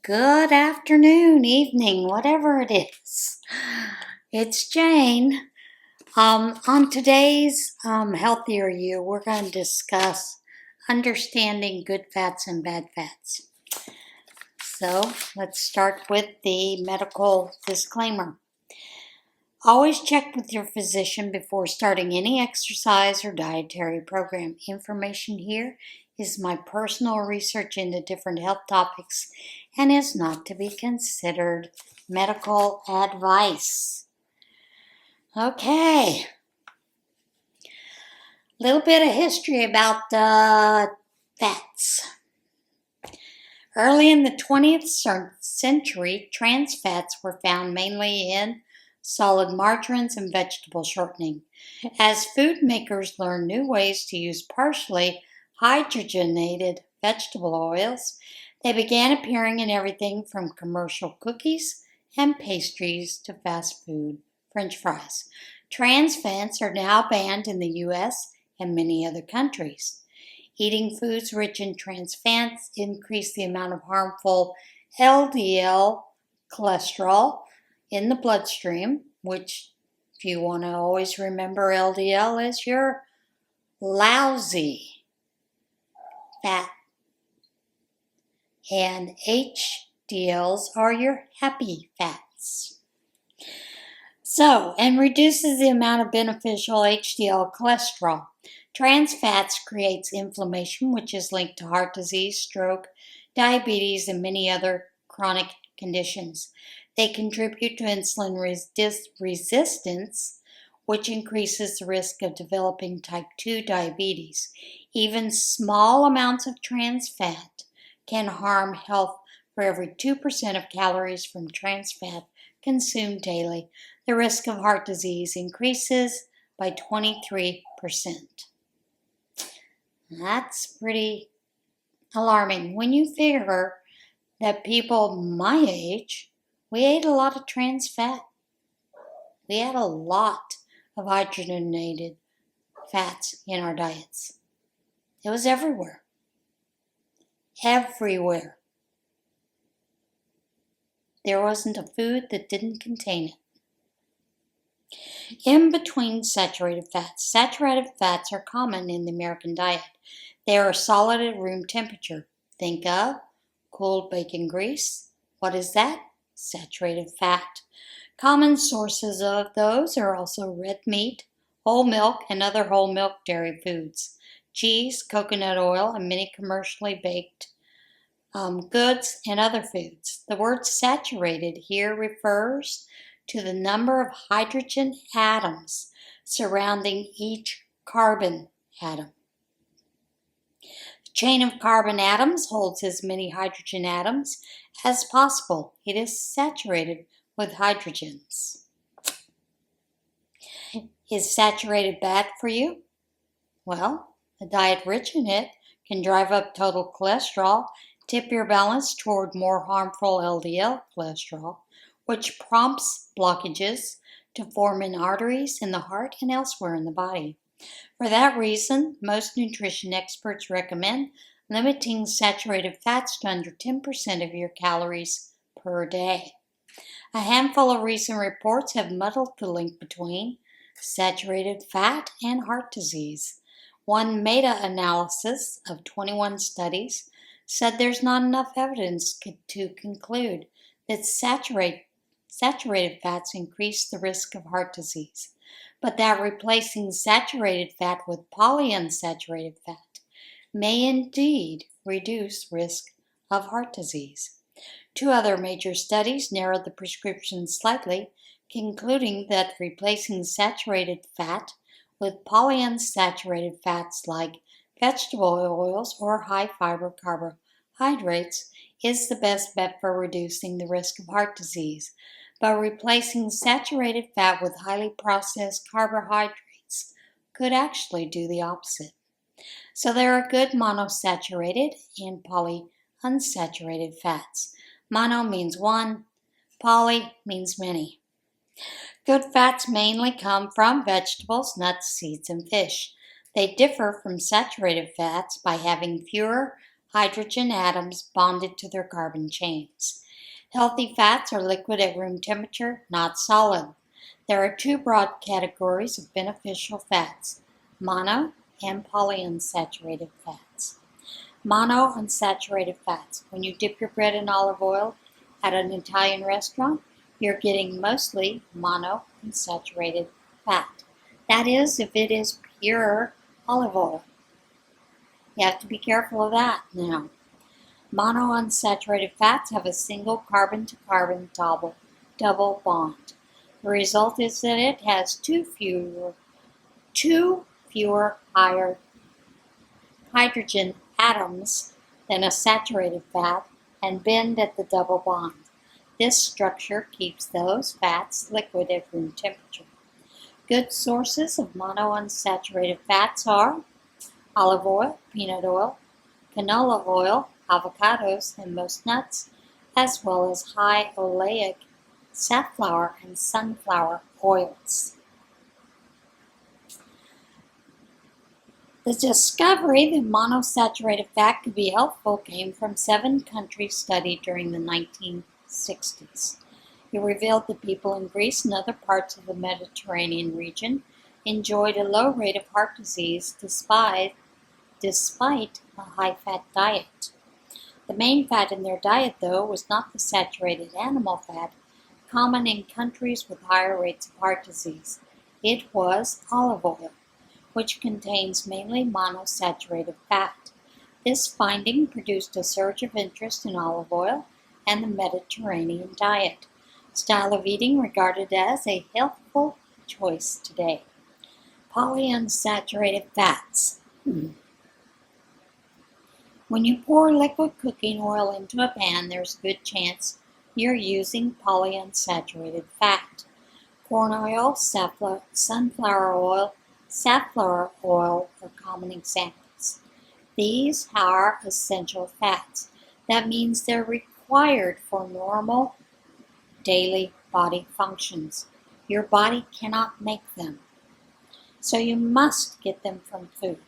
Good afternoon, evening, whatever it is. It's Jane. On today's Healthier You, we're going to discuss understanding good fats and bad fats. So let's start with the medical disclaimer. Always check with your physician before starting any exercise or dietary program. Information here is my personal research into different health topics and is not to be considered medical advice. Okay, a little bit of history about fats. Early in the 20th century, trans fats were found mainly in solid margarines and vegetable shortening. As food makers learned new ways to use partially hydrogenated vegetable oils, they began appearing in everything from commercial cookies and pastries to fast food French fries. Trans fats are now banned in the U.S. and many other countries. Eating foods rich in trans fats increase the amount of harmful LDL cholesterol in the bloodstream, which, if you want to always remember, LDL is your lousy fat, and HDLs are your happy fats. And reduces the amount of beneficial HDL cholesterol. Trans fats creates inflammation, which is linked to heart disease, stroke, diabetes, and many other chronic conditions. They contribute to insulin resistance, which increases the risk of developing type 2 diabetes. Even small amounts of trans fat can harm health. For every 2% of calories from trans fat consumed daily, the risk of heart disease increases by 23%. That's pretty alarming when you figure that people my age, we ate a lot of trans fat. We had a lot of hydrogenated fats in our diets. It was everywhere. Everywhere. There wasn't a food that didn't contain it. In between saturated fats. Saturated fats are common in the American diet. They are solid at room temperature. Think of cooled bacon grease. What is that? Saturated fat. Common sources of those are also red meat, whole milk, and other whole milk dairy foods, cheese, coconut oil, and many commercially baked goods and other foods. The word saturated here refers to the number of hydrogen atoms surrounding each carbon atom. The chain of carbon atoms holds as many hydrogen atoms as possible. It is saturated with hydrogens. Is saturated bad for you? Well, a diet rich in it can drive up total cholesterol, tip your balance toward more harmful LDL cholesterol, which prompts blockages to form in arteries in the heart and elsewhere in the body. For that reason, most nutrition experts recommend limiting saturated fats to under 10% of your calories per day. A handful of recent reports have muddled the link between saturated fat and heart disease. One meta-analysis of 21 studies said there's not enough evidence to conclude that saturated fats increase the risk of heart disease, but that replacing saturated fat with polyunsaturated fat may indeed reduce risk of heart disease. Two other major studies narrowed the prescription slightly, concluding that replacing saturated fat with polyunsaturated fats like vegetable oils or high-fiber carbohydrates is the best bet for reducing the risk of heart disease, but replacing saturated fat with highly processed carbohydrates could actually do the opposite. So there are good monosaturated and polyunsaturated fats. Mono means one, poly means many. Good fats mainly come from vegetables, nuts, seeds, and fish. They differ from saturated fats by having fewer hydrogen atoms bonded to their carbon chains. Healthy fats are liquid at room temperature, not solid. There are two broad categories of beneficial fats, mono and polyunsaturated fats. Monounsaturated fats. When you dip your bread in olive oil at an Italian restaurant, you're getting mostly monounsaturated fat. That is, if it is pure olive oil. You have to be careful of that now. Monounsaturated fats have a single carbon-to-carbon double bond. The result is that it has two fewer higher hydrogen atoms than a saturated fat and bend at the double bond. This structure keeps those fats liquid at room temperature. Good sources of monounsaturated fats are olive oil, peanut oil, canola oil, avocados, and most nuts, as well as high oleic safflower and sunflower oils. The discovery that monosaturated fat could be helpful came from 7 countries studied during the 1960s. It revealed that people in Greece and other parts of the Mediterranean region enjoyed a low rate of heart disease despite a high-fat diet. The main fat in their diet, though, was not the saturated animal fat common in countries with higher rates of heart disease. It was olive oil, which contains mainly monosaturated fat. This finding produced a surge of interest in olive oil and the Mediterranean diet, style of eating regarded as a healthful choice today. Polyunsaturated fats. When you pour liquid cooking oil into a pan, there's a good chance you're using polyunsaturated fat. Corn oil, sunflower oil, safflower oil are common examples. These are essential fats. That means they're required for normal daily body functions. Your body cannot make them, so you must get them from food.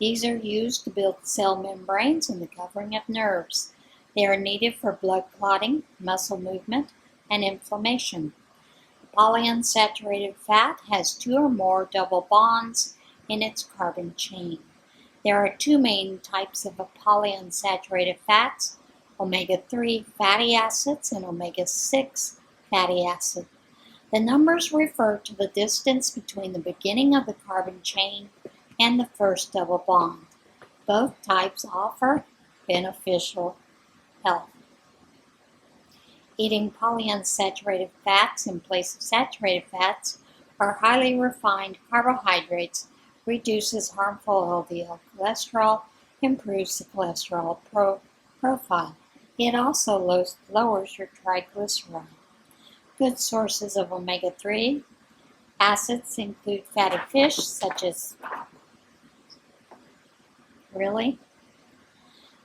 These are used to build cell membranes and the covering of nerves. They are needed for blood clotting, muscle movement, and inflammation. Polyunsaturated fat has 2 or more double bonds in its carbon chain. There are 2 main types of polyunsaturated fats, omega-3 fatty acids and omega-6 fatty acid. The numbers refer to the distance between the beginning of the carbon chain and the first double bond. Both types offer beneficial health. Eating polyunsaturated fats in place of saturated fats or highly refined carbohydrates reduces harmful LDL cholesterol, improves the cholesterol profile. It also lowers your triglyceride. Good sources of omega-3 acids include fatty fish such as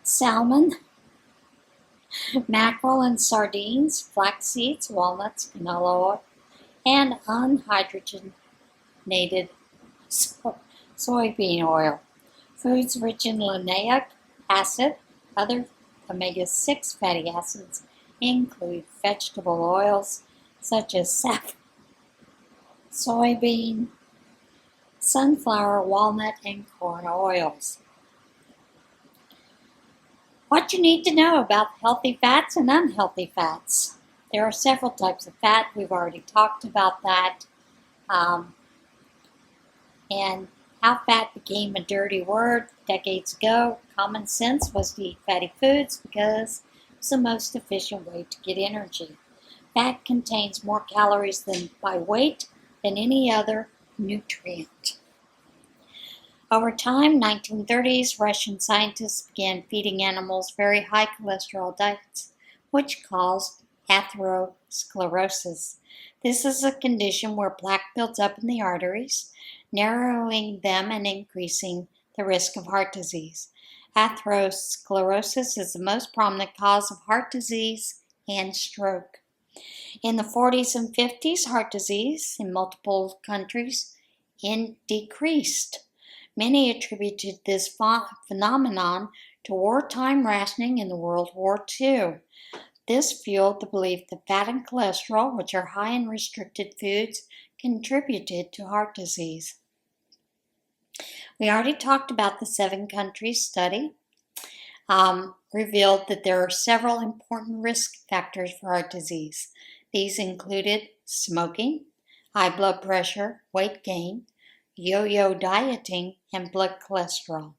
salmon, mackerel and sardines, flax seeds, walnuts, canola oil, and unhydrogenated soybean oil. Foods rich in linoleic acid, other omega-6 fatty acids include vegetable oils such as soybean, sunflower, walnut, and corn oils. What you need to know about healthy fats and unhealthy fats. There are several types of fat. We've already talked about that. And how fat became a dirty word decades ago. Common sense was to eat fatty foods because it's the most efficient way to get energy. Fat contains more calories by weight than any other nutrient. Over time, 1930s, Russian scientists began feeding animals very high cholesterol diets, which caused atherosclerosis. This is a condition where plaque builds up in the arteries, narrowing them and increasing the risk of heart disease. Atherosclerosis is the most prominent cause of heart disease and stroke. In the 40s and 50s, heart disease in multiple countries decreased. Many attributed this phenomenon to wartime rationing in the World War II. This fueled the belief that fat and cholesterol, which are high in restricted foods, contributed to heart disease. We already talked about the 7-country study. Revealed that there are several important risk factors for heart disease. These included smoking, high blood pressure, weight gain, yo-yo dieting, and blood cholesterol.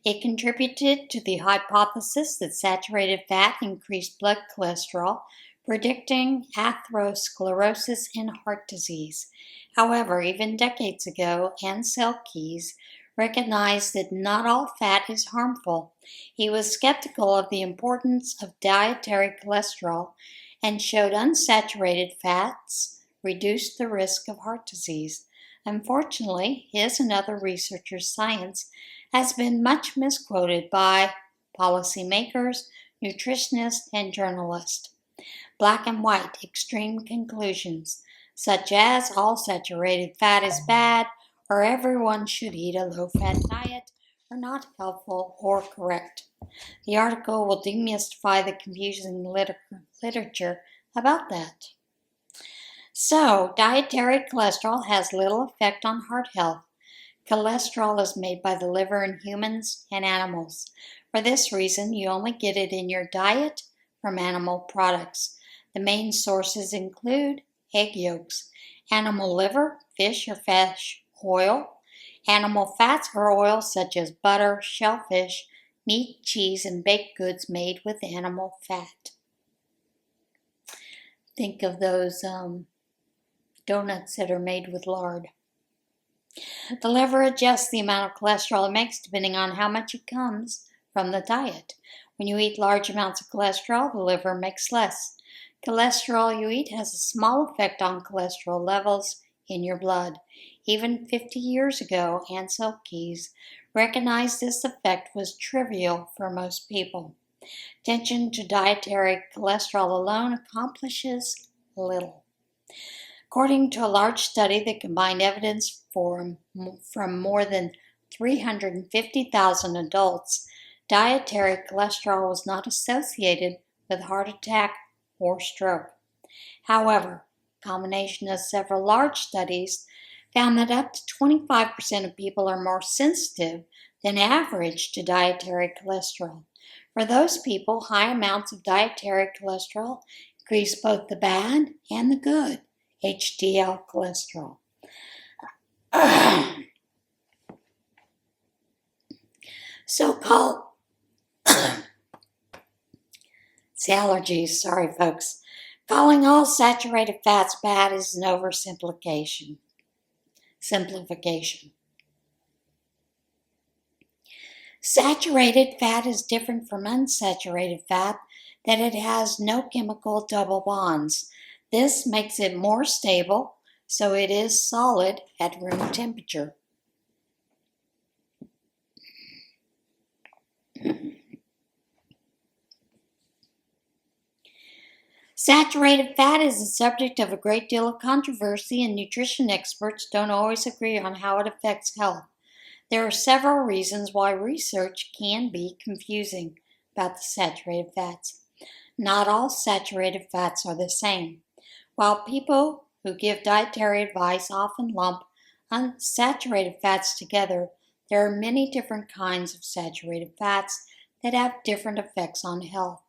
It contributed to the hypothesis that saturated fat increased blood cholesterol, predicting atherosclerosis and heart disease. However, even decades ago, Ansel Keys recognized that not all fat is harmful. He was skeptical of the importance of dietary cholesterol and showed unsaturated fats reduced the risk of heart disease. Unfortunately, his and other researchers' science has been much misquoted by policymakers, nutritionists, and journalists. Black and white extreme conclusions, such as all saturated fat is bad, or everyone should eat a low-fat diet, are not helpful or correct. The article will demystify the confusing literature about that. So, dietary cholesterol has little effect on heart health. Cholesterol is made by the liver in humans and animals. For this reason, you only get it in your diet from animal products. The main sources include egg yolks, animal liver, fish or fish oil, animal fats or oils such as butter, shellfish, meat, cheese, and baked goods made with animal fat. Think of those donuts that are made with lard. The liver adjusts the amount of cholesterol it makes depending on how much it comes from the diet. When you eat large amounts of cholesterol, the liver makes less. Cholesterol you eat has a small effect on cholesterol levels in your blood. Even 50 years ago, Ansel Keys recognized this effect was trivial for most people. Attention to dietary cholesterol alone accomplishes little. According to a large study that combined evidence from more than 350,000 adults, dietary cholesterol was not associated with heart attack or stroke. However, a combination of several large studies found that up to 25% of people are more sensitive than average to dietary cholesterol. For those people, high amounts of dietary cholesterol increase both the bad and the good HDL cholesterol. So-called it's allergies, sorry folks. Calling all saturated fats bad is an oversimplification. Saturated fat is different from unsaturated fat that it has no chemical double bonds. This makes it more stable, so it is solid at room temperature. Saturated fat is the subject of a great deal of controversy, and nutrition experts don't always agree on how it affects health. There are several reasons why research can be confusing about the saturated fats. Not all saturated fats are the same. While people who give dietary advice often lump unsaturated fats together, there are many different kinds of saturated fats that have different effects on health.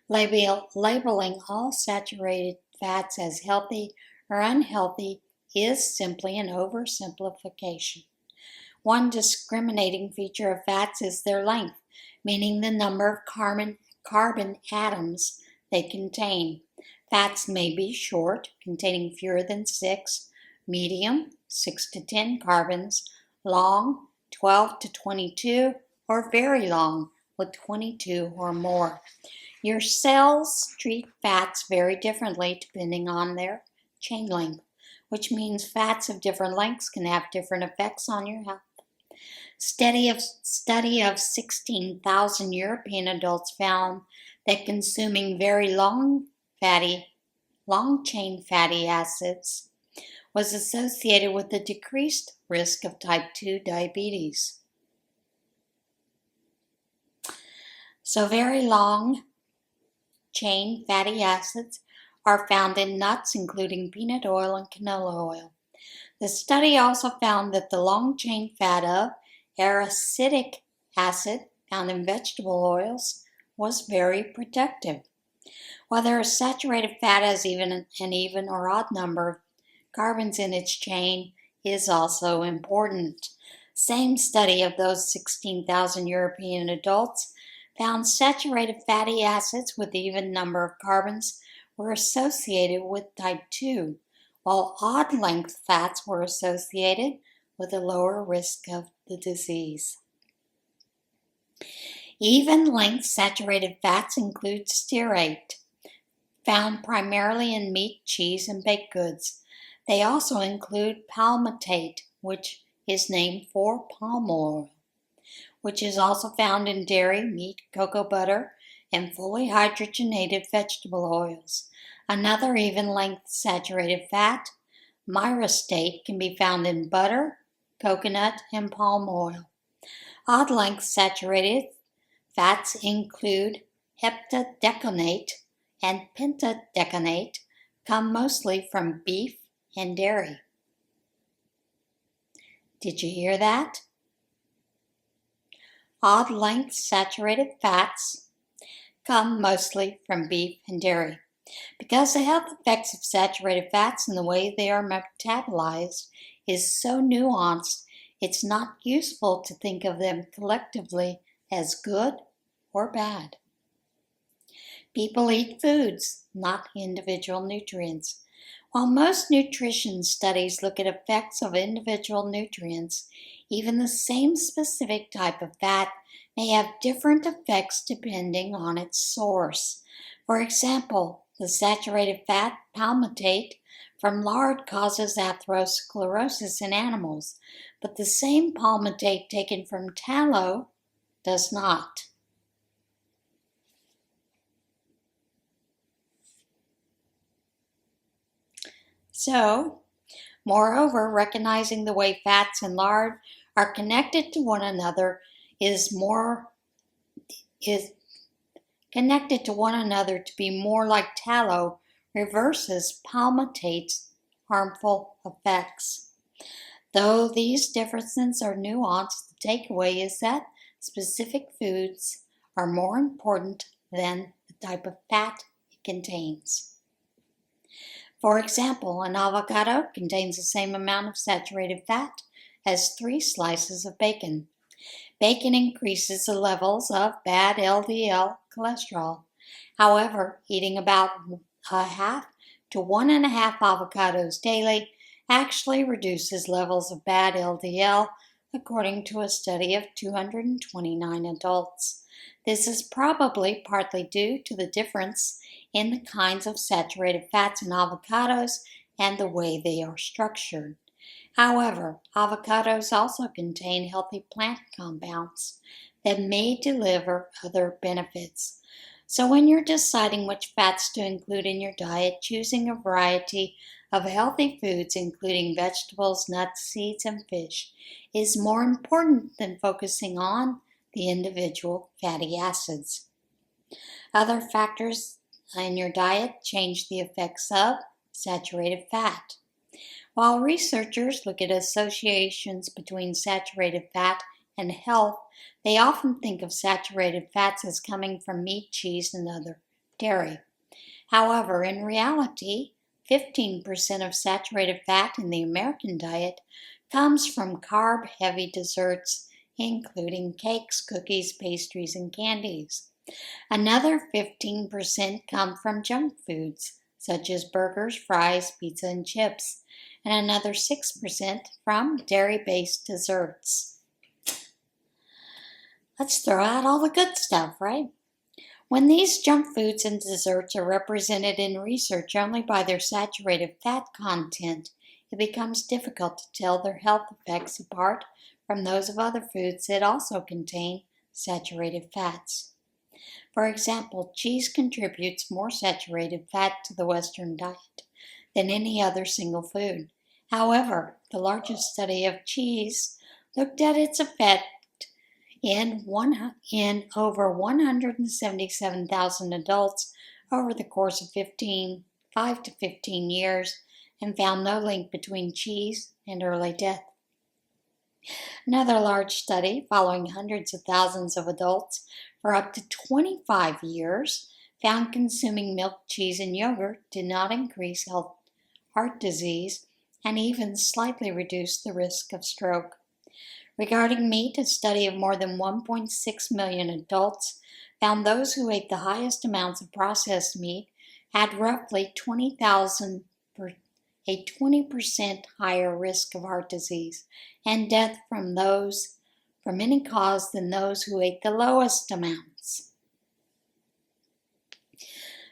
Labeling all saturated fats as healthy or unhealthy is simply an oversimplification. One discriminating feature of fats is their length, meaning the number of carbon atoms they contain. Fats may be short, containing fewer than 6, medium, 6 to 10 carbons, long, 12 to 22, or very long, with 22 or more. Your cells treat fats very differently depending on their chain length, which means fats of different lengths can have different effects on your health. Study of 16,000 European adults found that consuming very long chain fatty acids was associated with a decreased risk of type 2 diabetes. So very long chain fatty acids are found in nuts, including peanut oil and canola oil. The study also found that the long-chain fat of aracidic acid found in vegetable oils was very protective. Whether a saturated fat has even an even or odd number of carbons in its chain is also important. Same study of those 16,000 European adults found saturated fatty acids with even number of carbons were associated with type 2, while odd-length fats were associated with a lower risk of the disease. Even-length saturated fats include stearate, found primarily in meat, cheese, and baked goods. They also include palmitate, which is named for palm oil, which is also found in dairy, meat, cocoa butter, and fully hydrogenated vegetable oils. Another even-length saturated fat, myristate, can be found in butter, coconut, and palm oil. Odd-length saturated fats include heptadecanate and pentadecanate, come mostly from beef and dairy. Did you hear that? Odd-length saturated fats come mostly from beef and dairy. Because the health effects of saturated fats and the way they are metabolized is so nuanced, it's not useful to think of them collectively as good or bad. People eat foods, not individual nutrients. While most nutrition studies look at effects of individual nutrients, even the same specific type of fat may have different effects depending on its source. For example, the saturated fat palmitate from lard causes atherosclerosis in animals, but the same palmitate taken from tallow does not. So, moreover, recognizing the way fats and lard are connected to one another connected to one another to be more like tallow reverses palmitate's harmful effects. Though these differences are nuanced, the takeaway is that specific foods are more important than the type of fat it contains. For example, an avocado contains the same amount of saturated fat as 3 slices of bacon. Bacon increases the levels of bad LDL cholesterol. However, eating about a half to 1.5 avocados daily actually reduces levels of bad LDL, according to a study of 229 adults. This is probably partly due to the difference in the kinds of saturated fats in avocados and the way they are structured. However, avocados also contain healthy plant compounds that may deliver other benefits. So when you're deciding which fats to include in your diet, choosing a variety of healthy foods, including vegetables, nuts, seeds, and fish, is more important than focusing on the individual fatty acids. Other factors in your diet change the effects of saturated fat. While researchers look at associations between saturated fat and health, they often think of saturated fats as coming from meat, cheese, and other dairy. However, in reality, 15% of saturated fat in the American diet comes from carb-heavy desserts, including cakes, cookies, pastries, and candies. Another 15% come from junk foods, such as burgers, fries, pizza, and chips, and another 6% from dairy-based desserts. Let's throw out all the good stuff, right? When these junk foods and desserts are represented in research only by their saturated fat content, it becomes difficult to tell their health effects apart from those of other foods that also contain saturated fats. For example, cheese contributes more saturated fat to the Western diet than any other single food. However, the largest study of cheese looked at its effect in over 177,000 adults over the course of 5 to 15 years and found no link between cheese and early death. Another large study following hundreds of thousands of adults for up to 25 years found consuming milk, cheese, and yogurt did not increase heart disease and even slightly reduced the risk of stroke. Regarding meat, a study of more than 1.6 million adults found those who ate the highest amounts of processed meat had roughly a 20% higher risk of heart disease and death from any cause than those who ate the lowest amounts.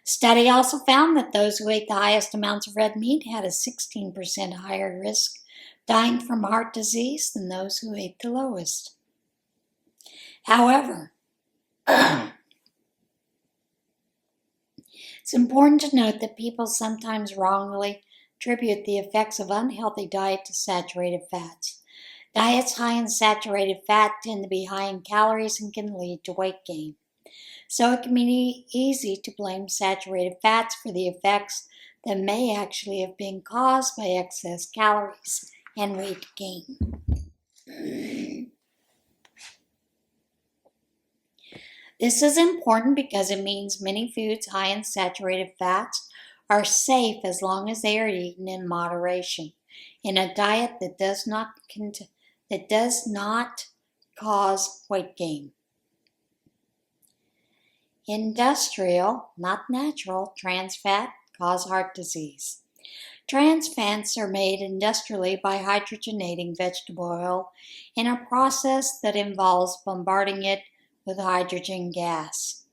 Study also found that those who ate the highest amounts of red meat had a 16% higher risk dying from heart disease than those who ate the lowest. However, it's important to note that people sometimes wrongly attribute the effects of unhealthy diet to saturated fats. Diets high in saturated fat tend to be high in calories and can lead to weight gain. So it can be easy to blame saturated fats for the effects that may actually have been caused by excess calories and weight gain. This is important because it means many foods high in saturated fats are safe as long as they are eaten in moderation, in a diet that does not cause weight gain. Industrial, not natural, trans fat cause heart disease. Trans fats are made industrially by hydrogenating vegetable oil in a process that involves bombarding it with hydrogen gas.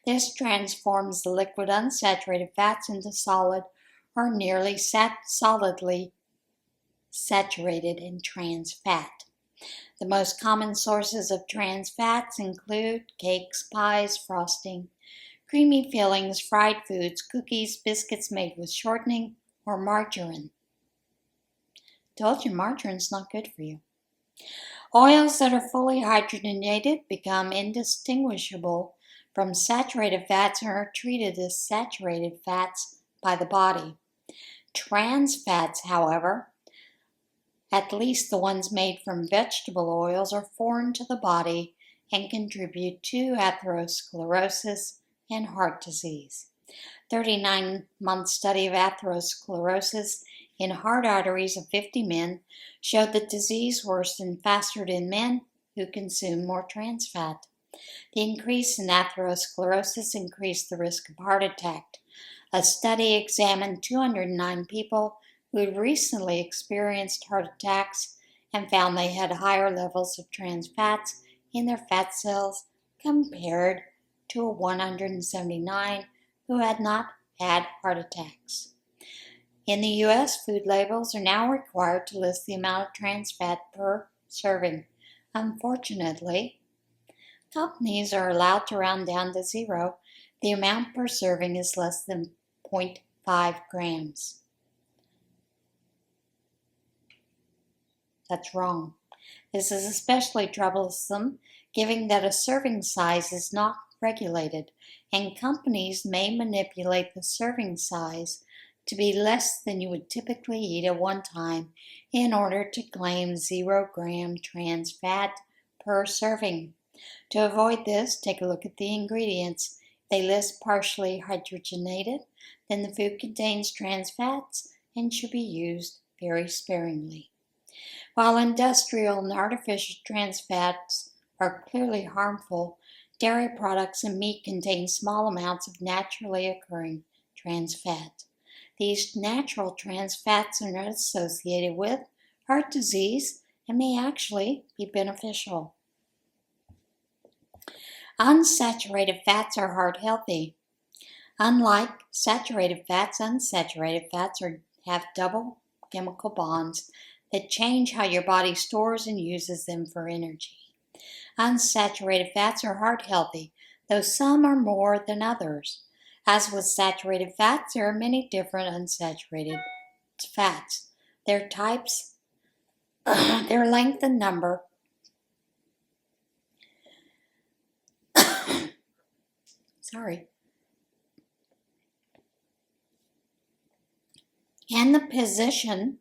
This transforms the liquid unsaturated fats into solid or nearly solidly saturated in trans fat. The most common sources of trans fats include cakes, pies, frosting, creamy fillings, fried foods, cookies, biscuits made with shortening, or margarine. Told you margarine's not good for you. Oils that are fully hydrogenated become indistinguishable from saturated fats and are treated as saturated fats by the body. Trans fats, however, at least the ones made from vegetable oils, are foreign to the body and contribute to atherosclerosis and heart disease. 39-month study of atherosclerosis in heart arteries of 50 men showed that disease worsened faster in men who consume more trans fat. The increase in atherosclerosis increased the risk of heart attack. A study examined 209 people who had recently experienced heart attacks and found they had higher levels of trans fats in their fat cells compared to 179 who had not had heart attacks. In the U.S., food labels are now required to list the amount of trans fat per serving. Unfortunately, companies are allowed to round down to zero. The amount per serving is less than 0.5 grams. That's wrong. This is especially troublesome given that a serving size is not regulated, and companies may manipulate the serving size to be less than you would typically eat at one time in order to claim 0 gram trans fat per serving. To avoid this, take a look at the ingredients. If they list partially hydrogenated, then the food contains trans fats and should be used very sparingly. While industrial and artificial trans fats are clearly harmful, dairy products and meat contain small amounts of naturally occurring trans fat. These natural trans fats are not associated with heart disease and may actually be beneficial. Unsaturated fats are heart healthy. Unlike saturated fats, unsaturated fats have double chemical bonds that change how your body stores and uses them for energy. Unsaturated fats are heart healthy, though some are more than others. As with saturated fats, there are many different unsaturated fats. Their types, their length and number And the position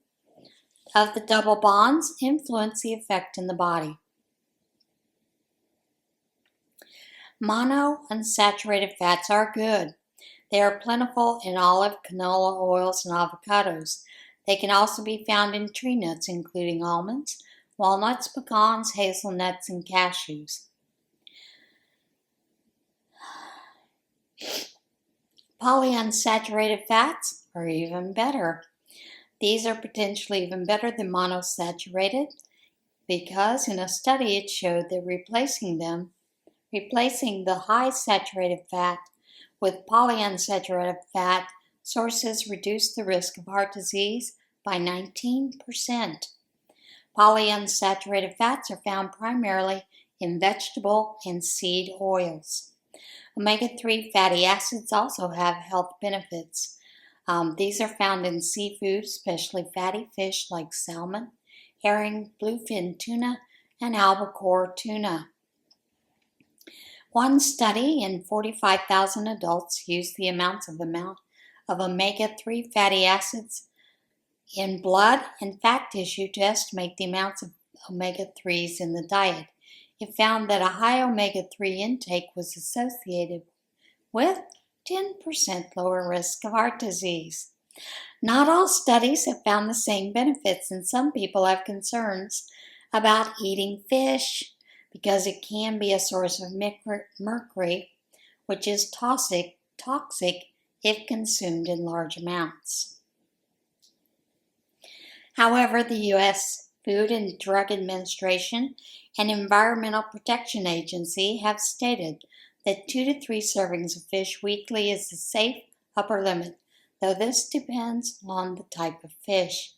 of the double bonds influence the effect in the body. Monounsaturated fats are good. They are plentiful in olive, canola oils, and avocados. They can also be found in tree nuts, including almonds, walnuts, pecans, hazelnuts, and cashews. Polyunsaturated fats are even better. These are potentially even better than monosaturated because in a study it showed that replacing the high saturated fat with polyunsaturated fat sources reduced the risk of heart disease by 19%. Polyunsaturated fats are found primarily in vegetable and seed oils. Omega-3 fatty acids also have health benefits. These are found in seafood, especially fatty fish like salmon, herring, bluefin tuna, and albacore tuna. One study in 45,000 adults used the amount of omega-3 fatty acids in blood and fat tissue to estimate the amounts of omega-3s in the diet. It found that a high omega-3 intake was associated with 10% lower risk of heart disease. Not all studies have found the same benefits, and some people have concerns about eating fish because it can be a source of mercury, which is toxic if consumed in large amounts. However, the U.S. Food and Drug Administration and Environmental Protection Agency have stated that 2 to 3 servings of fish weekly is the safe upper limit, though this depends on the type of fish.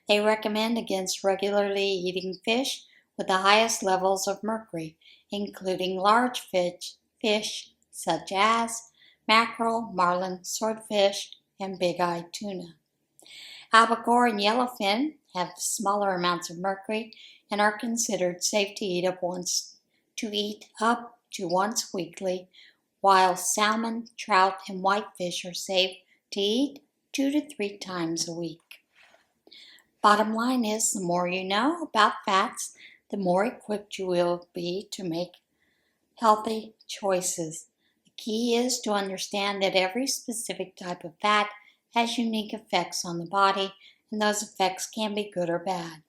They recommend against regularly eating fish with the highest levels of mercury, including large fish such as mackerel, marlin, swordfish, and big-eyed tuna. Albacore and yellowfin have smaller amounts of mercury and are considered safe to eat up to once weekly, while salmon, trout, and whitefish are safe to eat 2 to 3 times a week. Bottom line is, the more you know about fats, the more equipped you will be to make healthy choices. The key is to understand that every specific type of fat has unique effects on the body, and those effects can be good or bad.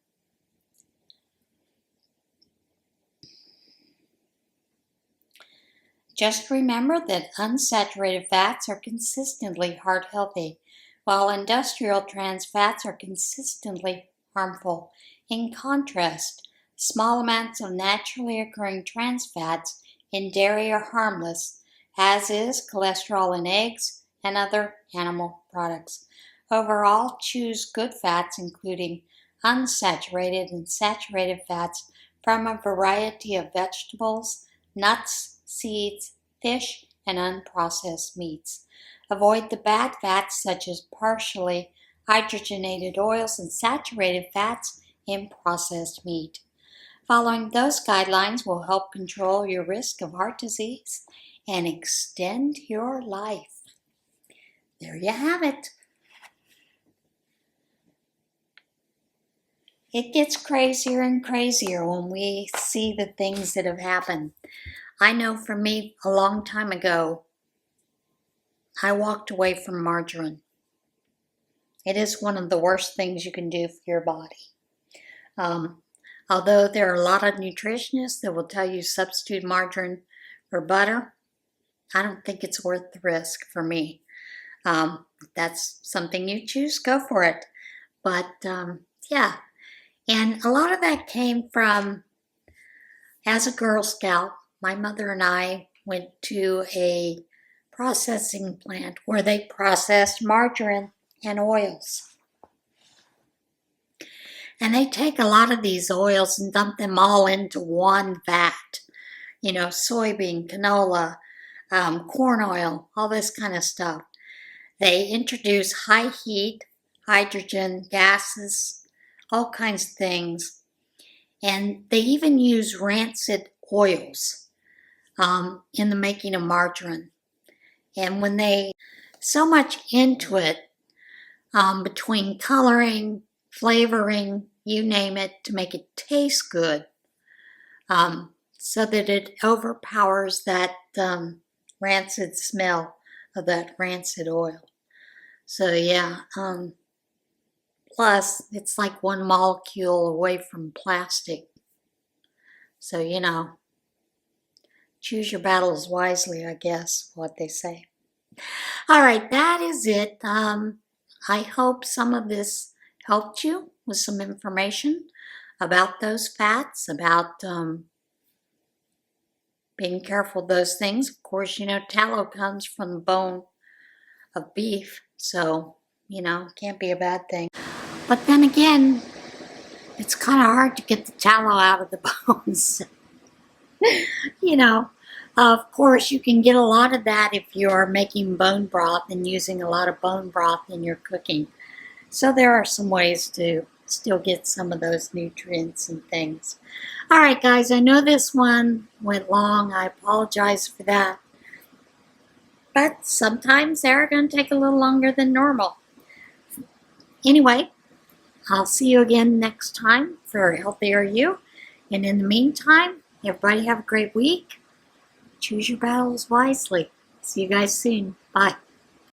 Just remember that unsaturated fats are consistently heart healthy, while industrial trans fats are consistently harmful. In contrast, small amounts of naturally occurring trans fats in dairy are harmless, as is cholesterol in eggs and other animal products. Overall, choose good fats, including unsaturated and saturated fats from a variety of vegetables, nuts, seeds, fish, and unprocessed meats. Avoid the bad fats such as partially hydrogenated oils and saturated fats in processed meat. Following those guidelines will help control your risk of heart disease and extend your life. There you have it. It gets crazier and crazier when we see the things that have happened. I know for me, a long time ago, I walked away from margarine. It is one of the worst things you can do for your body. Although there are a lot of nutritionists that will tell you substitute margarine for butter, I don't think it's worth the risk for me. If that's something you choose, go for it. But yeah, and a lot of that came from, as a Girl Scout, my mother and I went to a processing plant where they processed margarine and oils. And they take a lot of these oils and dump them all into one vat. You know, soybean, canola, corn oil, all this kind of stuff. They introduce high heat, hydrogen gases, all kinds of things. And they even use rancid oils in the making of margarine. And when they so much into it, between coloring, flavoring, you name it, to make it taste good, so that it overpowers that rancid smell of that rancid oil. So yeah, plus it's like one molecule away from plastic. So, you know, choose your battles wisely, I guess, what they say. All right, that is it. I hope some of this helped you with some information about those fats, about being careful of those things. Of course, you know, tallow comes from the bone of beef, so, you know, can't be a bad thing. But then again, it's kind of hard to get the tallow out of the bones. You know, of course, you can get a lot of that if you're making bone broth and using a lot of bone broth in your cooking. So there are some ways to still get some of those nutrients and things. All right, guys, I know this one went long. I apologize for that. But sometimes they're going to take a little longer than normal. Anyway, I'll see you again next time for Healthier You. And in the meantime, everybody have a great week. Choose your battles wisely. See you guys soon. Bye.